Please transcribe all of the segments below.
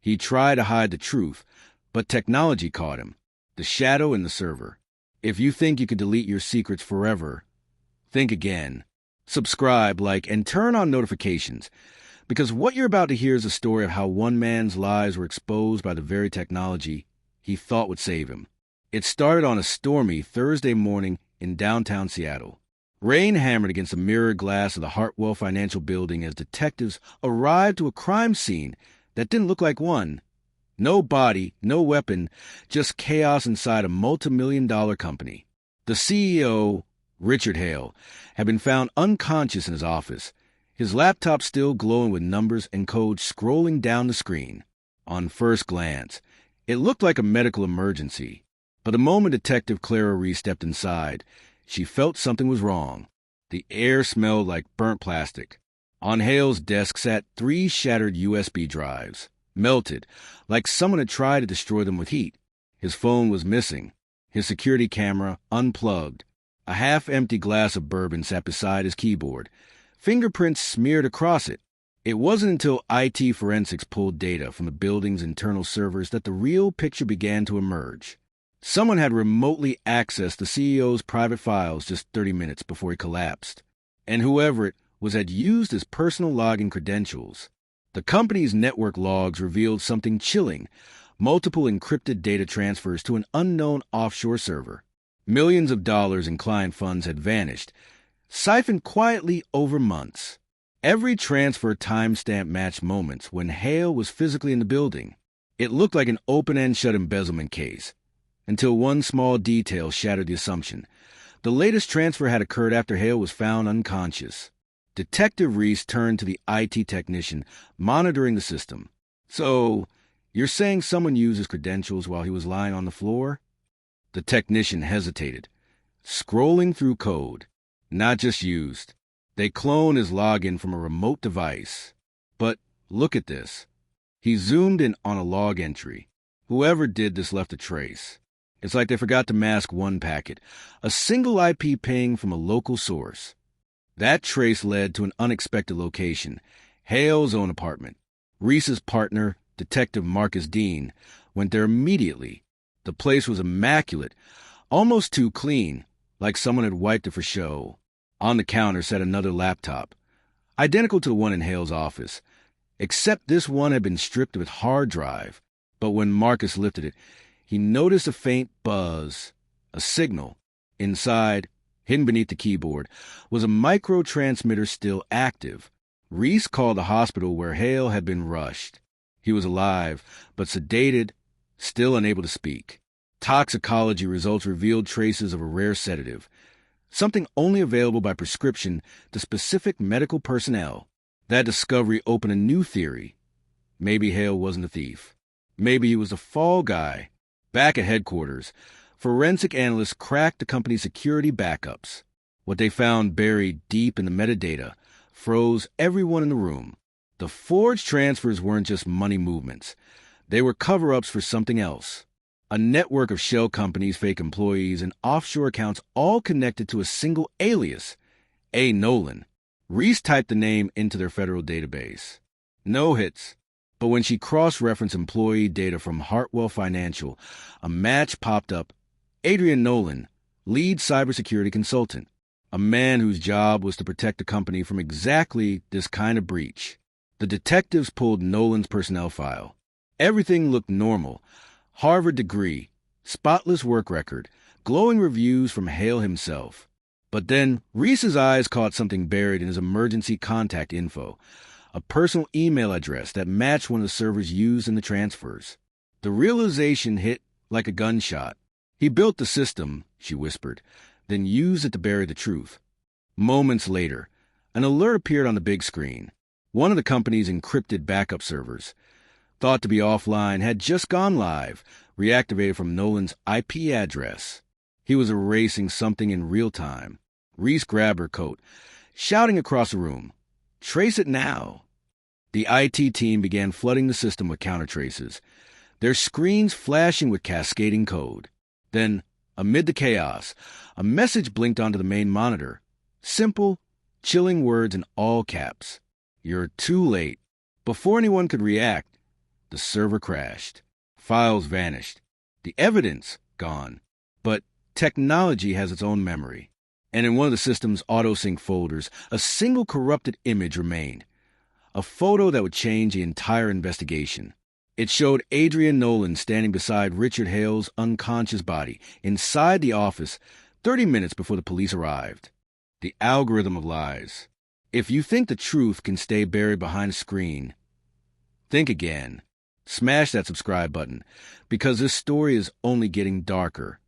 He tried to hide the truth, but technology caught him. The shadow in the server. If you think you could delete your secrets forever, think again. Subscribe, like, and turn on notifications, because what you're about to hear is a story of how one man's lies were exposed by the very technology he thought would save him. It started on a stormy Thursday morning in downtown Seattle. Rain hammered against the mirrored glass of the Hartwell Financial Building as detectives arrived to a crime scene that didn't look like one. No body, no weapon, just chaos inside a multi-million-dollar company. The CEO, Richard Hale, had been found unconscious in his office, his laptop still glowing with numbers and code scrolling down the screen. On first glance, it looked like a medical emergency. But the moment Detective Clara Reese stepped inside, she felt something was wrong. The air smelled like burnt plastic. On Hale's desk sat 3 shattered USB drives, melted, like someone had tried to destroy them with heat. His phone was missing, his security camera unplugged. A half-empty glass of bourbon sat beside his keyboard, fingerprints smeared across it. It wasn't until IT forensics pulled data from the building's internal servers that the real picture began to emerge. Someone had remotely accessed the CEO's private files just 30 minutes before he collapsed, and whoever it was had used his personal login credentials. The company's network logs revealed something chilling: multiple encrypted data transfers to an unknown offshore server. Millions of dollars in client funds had vanished, siphoned quietly over months. Every transfer timestamp matched moments when Hale was physically in the building. It looked like an open-and-shut embezzlement case, until one small detail shattered the assumption. The latest transfer had occurred after Hale was found unconscious. Detective Reese turned to the IT technician monitoring the system. "So, you're saying someone used his credentials while he was lying on the floor?" The technician hesitated, scrolling through code. "Not just used. They cloned his login from a remote device. But look at this." He zoomed in on a log entry. Whoever did this left a trace. It's like they forgot to mask one packet, a single IP ping from a local source. That trace led to an unexpected location: Hale's own apartment. Reese's partner, Detective Marcus Dean, went there immediately. The place was immaculate, almost too clean, like someone had wiped it for show. On the counter sat another laptop, identical to the one in Hale's office, except this one had been stripped of its hard drive. But when Marcus lifted it, he noticed a faint buzz, a signal. Inside, hidden beneath the keyboard, was a micro-transmitter still active. Reese called the hospital where Hale had been rushed. He was alive, but sedated, still unable to speak. Toxicology results revealed traces of a rare sedative, something only available by prescription to specific medical personnel. That discovery opened a new theory. Maybe Hale wasn't a thief. Maybe he was a fall guy. Back at headquarters, forensic analysts cracked the company's security backups. What they found buried deep in the metadata froze everyone in the room. The forged transfers weren't just money movements. They were cover-ups for something else. A network of shell companies, fake employees, and offshore accounts all connected to a single alias, A. Nolan. Reese typed the name into their federal database. No hits. But when she cross-referenced employee data from Hartwell Financial, a match popped up. Adrian Nolan, lead cybersecurity consultant. A man whose job was to protect the company from exactly this kind of breach. The detectives pulled Nolan's personnel file. Everything looked normal. Harvard degree, spotless work record, glowing reviews from Hale himself. But then Reese's eyes caught something buried in his emergency contact info, a personal email address that matched one of the servers used in the transfers. The realization hit like a gunshot. "He built the system," she whispered, then used it to bury the truth. Moments later, an alert appeared on the big screen. One of the company's encrypted backup servers, thought to be offline, had just gone live, reactivated from Nolan's IP address. He was erasing something in real time. Reese grabbed her coat, shouting across the room, "Trace it now!" The IT team began flooding the system with counter-traces, their screens flashing with cascading code. Then, amid the chaos, a message blinked onto the main monitor. Simple, chilling words in all caps. "You're too late." Before anyone could react, The server crashed. Files vanished. The evidence gone. But technology has its own memory. And in one of the system's autosync folders, a single corrupted image remained. A photo that would change the entire investigation. It showed Adrian Nolan standing beside Richard Hale's unconscious body inside the office 30 minutes before the police arrived. The algorithm of lies. If you think the truth can stay buried behind a screen, think again. Smash that subscribe button, because this story is only getting darker.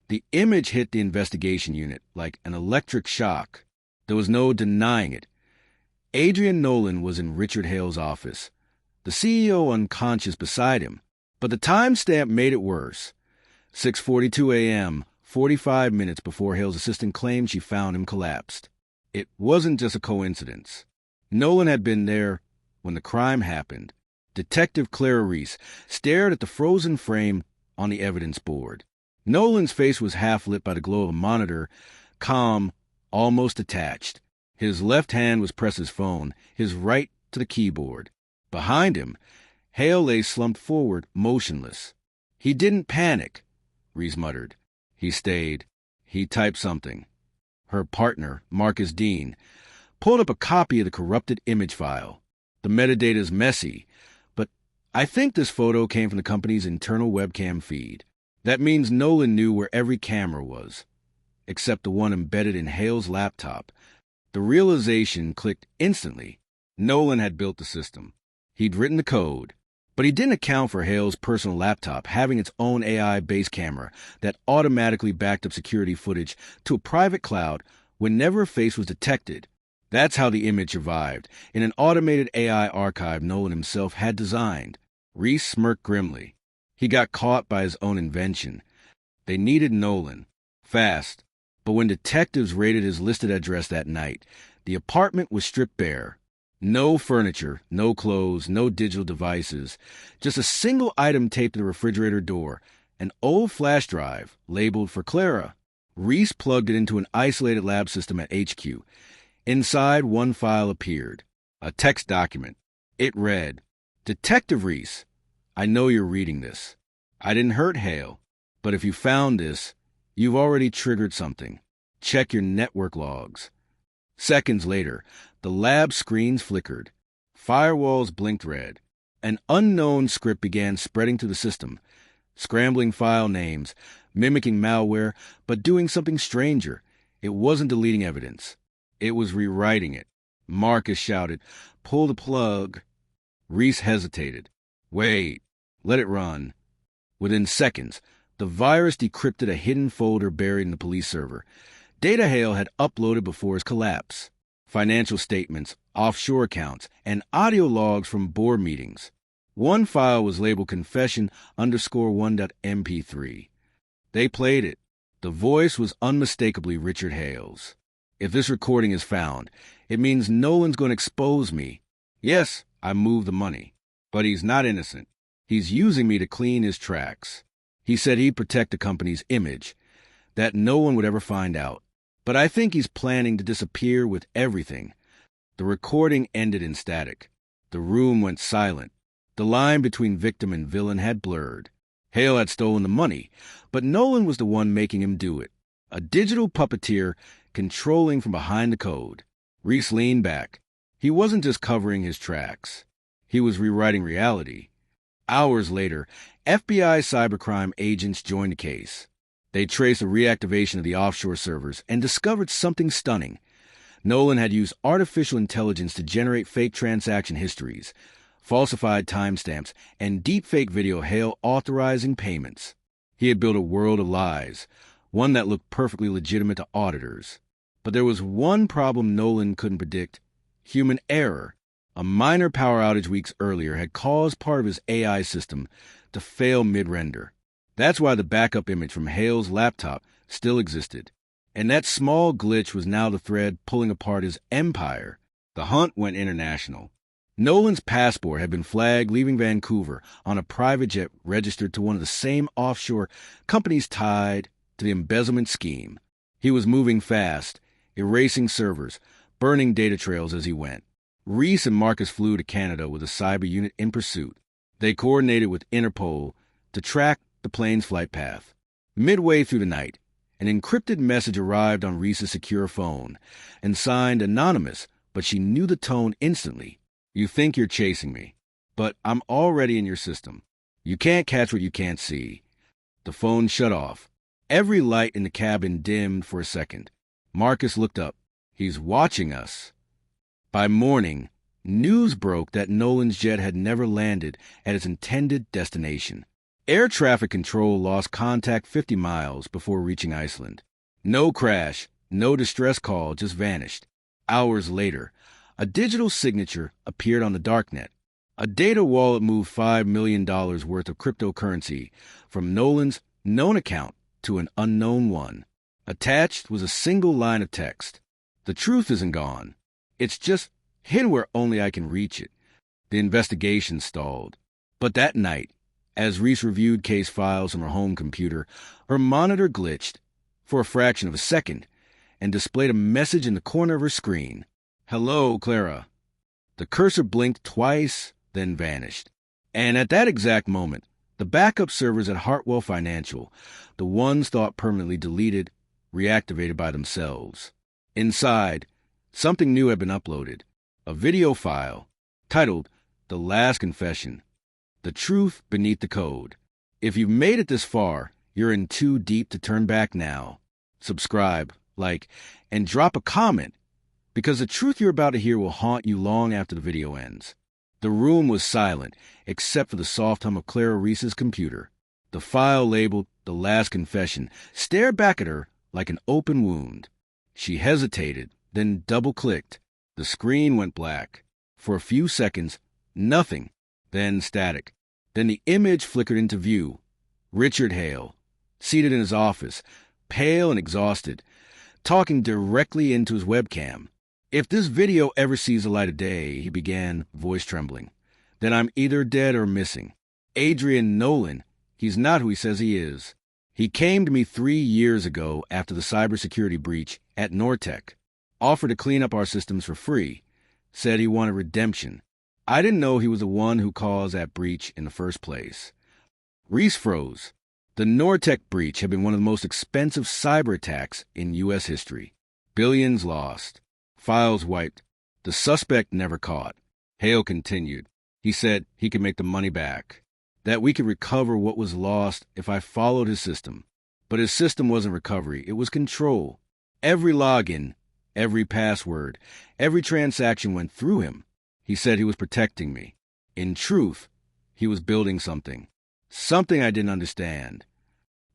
The image hit the investigation unit like an electric shock. There was no denying it. Adrian Nolan was in Richard Hale's office, the CEO unconscious beside him, but the timestamp made it worse. 6:42 a.m., 45 minutes before Hale's assistant claimed she found him collapsed. It wasn't just a coincidence. Nolan had been there when the crime happened. Detective Clara Reese stared at the frozen frame on the evidence board. Nolan's face was half lit by the glow of a monitor, calm, almost detached. His left hand was pressed his phone, his right to the keyboard. Behind him, Hale lay slumped forward, motionless. He didn't panic, Reese muttered. He stayed. He typed something. Her partner, Marcus Dean, pulled up a copy of the corrupted image file. The metadata is messy, but I think this photo came from the company's internal webcam feed. That means Nolan knew where every camera was, except the one embedded in Hale's laptop. The realization clicked instantly. Nolan had built the system. He'd written the code, but he didn't account for Hale's personal laptop having its own AI-based camera that automatically backed up security footage to a private cloud whenever a face was detected. That's how the image survived, in an automated AI archive Nolan himself had designed. Reese smirked grimly. He got caught by his own invention. They needed Nolan. Fast. But when detectives raided his listed address that night, the apartment was stripped bare. No furniture, no clothes, no digital devices. Just a single item taped to the refrigerator door, an old flash drive labeled for Clara. Reese plugged it into an isolated lab system at HQ. Inside, one file appeared. A text document. It read, "Detective Reese, I know you're reading this. I didn't hurt Hale, but if you found this, you've already triggered something. Check your network logs." Seconds later, the lab screens flickered. Firewalls blinked red. An unknown script began spreading through the system, scrambling file names, mimicking malware, but doing something stranger. It wasn't deleting evidence. It was rewriting it. Marcus shouted, "Pull the plug." Reese hesitated. "Wait, let it run." Within seconds, the virus decrypted a hidden folder buried in the police server. Data Hale had uploaded before his collapse. Financial statements, offshore accounts, and audio logs from board meetings. One file was labeled confession_1.mp3. They played it. The voice was unmistakably Richard Hale's. If this recording is found, it means Nolan's going to expose me. Yes, I moved the money. But he's not innocent. He's using me to clean his tracks. He said he'd protect the company's image, that no one would ever find out. But I think he's planning to disappear with everything. The recording ended in static. The room went silent. The line between victim and villain had blurred. Hale had stolen the money, but Nolan was the one making him do it. A digital puppeteer controlling from behind the code. Reese leaned back. He wasn't just covering his tracks. He was rewriting reality. Hours later, FBI cybercrime agents joined the case. They traced the reactivation of the offshore servers and discovered something stunning. Nolan had used artificial intelligence to generate fake transaction histories, falsified timestamps, and deepfake video Hale authorizing payments. He had built a world of lies, one that looked perfectly legitimate to auditors. But there was one problem Nolan couldn't predict: human error. A minor power outage weeks earlier had caused part of his AI system to fail mid-render. That's why the backup image from Hale's laptop still existed. And that small glitch was now the thread pulling apart his empire. The hunt went international. Nolan's passport had been flagged leaving Vancouver on a private jet registered to one of the same offshore companies tied to the embezzlement scheme. He was moving fast, erasing servers, burning data trails as he went. Reese and Marcus flew to Canada with a cyber unit in pursuit. They coordinated with Interpol to track the plane's flight path. Midway through the night, an encrypted message arrived on Reese's secure phone and signed anonymous, but she knew the tone instantly. You think you're chasing me, but I'm already in your system. You can't catch what you can't see. The phone shut off. Every light in the cabin dimmed for a second. Marcus looked up. He's watching us. By morning, news broke that Nolan's jet had never landed at its intended destination. Air traffic control lost contact 50 miles before reaching Iceland. No crash, no distress call, just vanished. Hours later, a digital signature appeared on the darknet. A data wallet moved $5 million worth of cryptocurrency from Nolan's known account to an unknown one. Attached was a single line of text. The truth isn't gone. It's just hidden where only I can reach it. The investigation stalled. But that night, as Reese reviewed case files from her home computer, her monitor glitched for a fraction of a second and displayed a message in the corner of her screen. Hello, Clara. The cursor blinked twice, then vanished. And at that exact moment, the backup servers at Hartwell Financial, the ones thought permanently deleted, reactivated by themselves. Inside, something new had been uploaded. A video file titled The Last Confession. The Truth Beneath the Code. If you've made it this far, you're in too deep to turn back now. Subscribe, like, and drop a comment, because the truth you're about to hear will haunt you long after the video ends. The room was silent, except for the soft hum of Clara Reese's computer. The file labeled The Last Confession stared back at her like an open wound. She hesitated, then double-clicked. The screen went black. For a few seconds, nothing, then static. Then the image flickered into view. Richard Hale, seated in his office, pale and exhausted, talking directly into his webcam. If this video ever sees the light of day, he began, voice trembling, then I'm either dead or missing. Adrian Nolan, he's not who he says he is. He came to me 3 years ago after the cybersecurity breach at Nortec, offered to clean up our systems for free, said he wanted redemption. I didn't know he was the one who caused that breach in the first place. Reese froze. The Nortec breach had been one of the most expensive cyber attacks in U.S. history. Billions lost. Files wiped. The suspect never caught. Hale continued. He said he could make the money back, that we could recover what was lost if I followed his system. But his system wasn't recovery. It was control. Every login, every password, every transaction went through him. He said he was protecting me. In truth, he was building something. Something I didn't understand.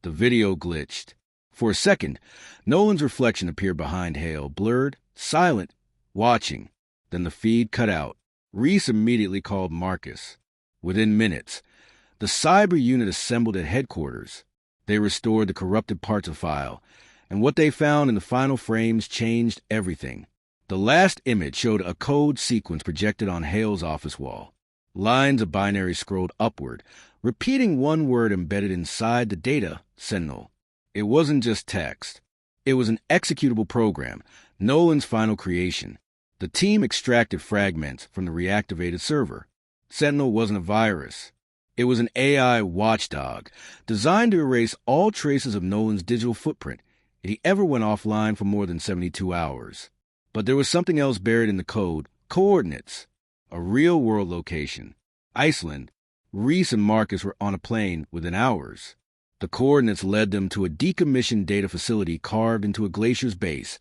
The video glitched. For a second, Nolan's reflection appeared behind Hale, blurred, silent, watching. Then the feed cut out. Reese immediately called Marcus. Within minutes, the cyber unit assembled at headquarters. They restored the corrupted parts of file, and what they found in the final frames changed everything. The last image showed a code sequence projected on Hale's office wall. Lines of binary scrolled upward, repeating one word embedded inside the data, Sentinel. It wasn't just text. It was an executable program, Nolan's final creation. The team extracted fragments from the reactivated server. Sentinel wasn't a virus. It was an AI watchdog, designed to erase all traces of Nolan's digital footprint if he ever went offline for more than 72 hours. But there was something else buried in the code, coordinates, a real-world location. Iceland. Reese and Marcus were on a plane within hours. The coordinates led them to a decommissioned data facility carved into a glacier's base,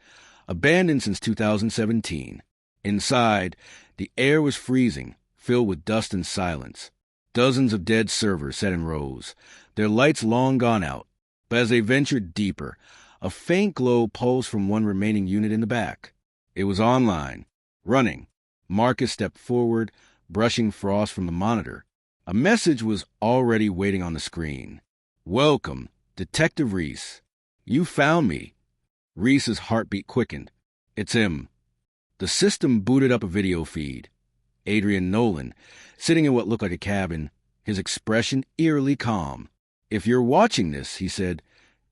abandoned since 2017. Inside, the air was freezing, filled with dust and silence. Dozens of dead servers sat in rows, their lights long gone out. But as they ventured deeper, a faint glow pulsed from one remaining unit in the back. It was online, running. Marcus stepped forward, brushing frost from the monitor. A message was already waiting on the screen. Welcome, Detective Reese. You found me. Reese's heartbeat quickened. It's him. The system booted up a video feed. Adrian Nolan, sitting in what looked like a cabin, his expression eerily calm. If you're watching this, he said,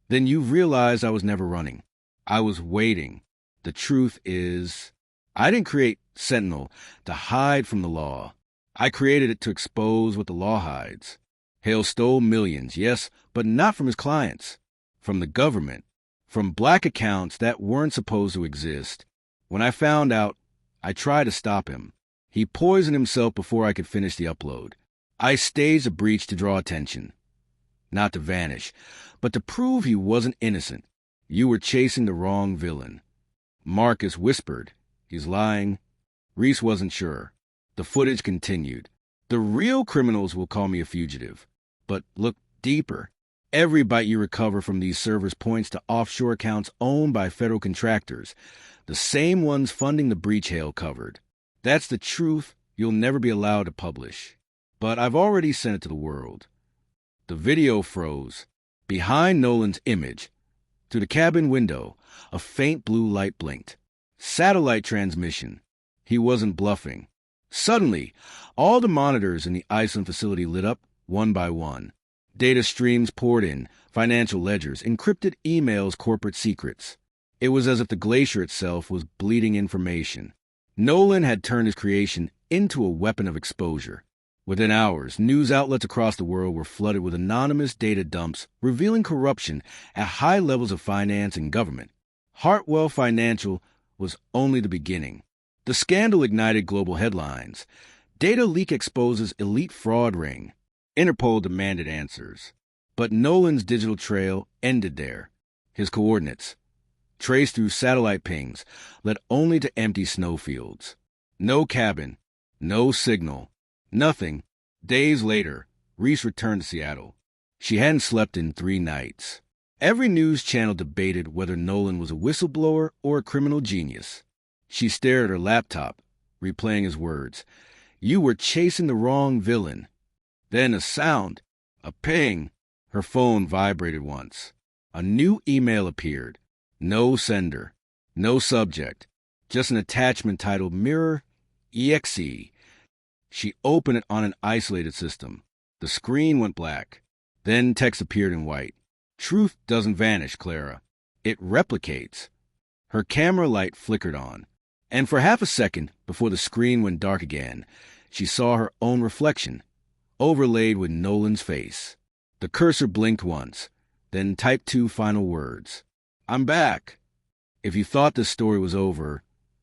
then you've realized I was never running. I was waiting. The truth is, I didn't create Sentinel to hide from the law. I created it to expose what the law hides. Hale stole millions, yes, but not from his clients. From the government. From black accounts that weren't supposed to exist. When I found out, I tried to stop him. He poisoned himself before I could finish the upload. I staged a breach to draw attention. Not to vanish, but to prove he wasn't innocent. You were chasing the wrong villain. Marcus whispered. He's lying. Reese wasn't sure. The footage continued. The real criminals will call me a fugitive. But look deeper. Every byte you recover from these servers points to offshore accounts owned by federal contractors, the same ones funding the breach Hale covered. That's the truth you'll never be allowed to publish. But I've already sent it to the world. The video froze. Behind Nolan's image, through the cabin window, a faint blue light blinked. Satellite transmission. He wasn't bluffing. Suddenly, all the monitors in the Iceland facility lit up one by one. Data streams poured in, financial ledgers, encrypted emails, corporate secrets. It was as if the glacier itself was bleeding information. Nolan had turned his creation into a weapon of exposure. Within hours, news outlets across the world were flooded with anonymous data dumps revealing corruption at high levels of finance and government. Hartwell Financial was only the beginning. The scandal ignited global headlines. Data leak exposes elite fraud ring. Interpol demanded answers. But Nolan's digital trail ended there. His coordinates, traced through satellite pings, led only to empty snowfields. No cabin, no signal, nothing. Days later, Reese returned to Seattle. She hadn't slept in 3 nights. Every news channel debated whether Nolan was a whistleblower or a criminal genius. She stared at her laptop, replaying his words. You were chasing the wrong villain. Then a sound, a ping. Her phone vibrated once. A new email appeared. No sender, no subject, just an attachment titled Mirror EXE. She opened it on an isolated system. The screen went black. Then text appeared in white. Truth doesn't vanish, Clara. It replicates. Her camera light flickered on. And for half a second, before the screen went dark again, she saw her own reflection, overlaid with Nolan's face. The cursor blinked once, then typed 2 final words. I'm back. If you thought this story was over,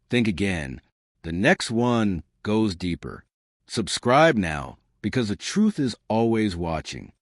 think again. The next one goes deeper. Subscribe now, because the truth is always watching.